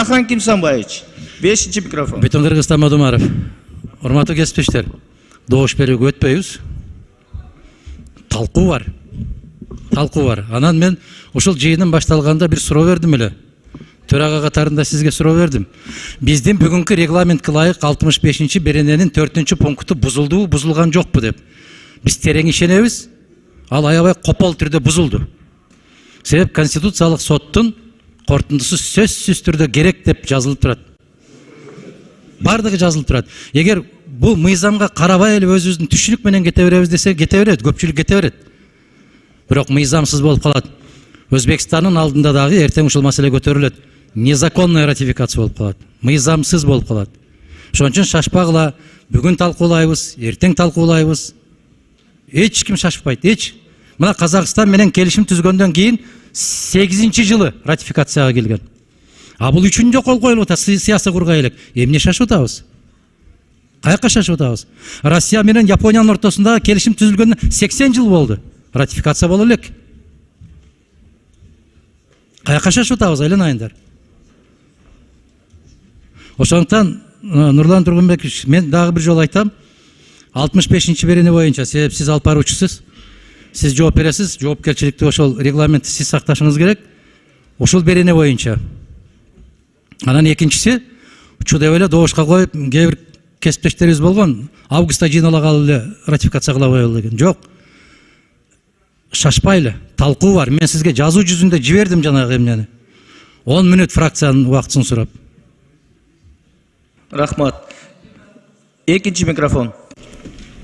Ахан Кимсанбаевич, 5-ci mikrofon. Bütün Kırgızstan Madumarov. Урматтуу кесиптештер, добуш берүүгө өтпөйбүз. Талкуу бар. Анан мен ушул жыйындын башталганда бир суроо бердим эле. Төрага катарында сизге суроо бердим. Биздин бүгүнкү регламентке ылайык 65-ci берененин 4-пункту бузулдубу, бузулган жокпу деп. Биз терең ишенебиз. Ал аябай копол түрдө бузулду. Себеп Конституциялык соттун корутундусу сөзсүз түрдө керек деп жазылып турат. Бардыгы жазылып турат. Эгер бул мыйзамга карабай эле өзүбүздүн түшүнүк менен кете беребиз десе, кете берет, көпчүлүк кете берет. Бирок мыйзамсыз болуп калат. Өзбекстандын алдында дагы эртең ушул маселе көтөрүлөт. Незаконная ратификация болуп калат. Мыйзамсыз болуп калат. Ошон үчүн шашпагыла, бүгүн талкуулайбыз, эртең талкуулайбыз. Эч ким шашпайт, эч. Мына Казакстан менен келишим түзгөндөн кийин 8-жылы ратификацияга келген. А бул 3-жө кол коюлуп атат, сыясый кургай элек. Эмне шашып атабыз? Каяка шашып атабыз? Россия менен Япониянын ортосунда келишим түзүлгөнүнө 80 жыл болду. Ратификация боло элек. Каяка шашып атабыз, айланайындар. Ошондуктан Нурлан Тургунбекович, мен дагы бир жолу айтам. 65-ci берене боюнча, себеп сиз алып баруучусуз. Сиз жооп бересиз, жоопкерчиликти ошол регламентти сиз сакташыңыз керек. Ошол берене боюнча. Анан экинчиси, учу деп эле добушка коюп, кээ бир кесиптештерибиз болгон, августта жыйналагалы эле ратификация кыла коелу деген. Жок. Шашпайлы, талкуу бар. Мен сизге жазуу жүзүндө жибердим жанагы эмнени. 10 мүнөт фракциянын убактысын сурап. Рахмат. 2-ci mikrofon.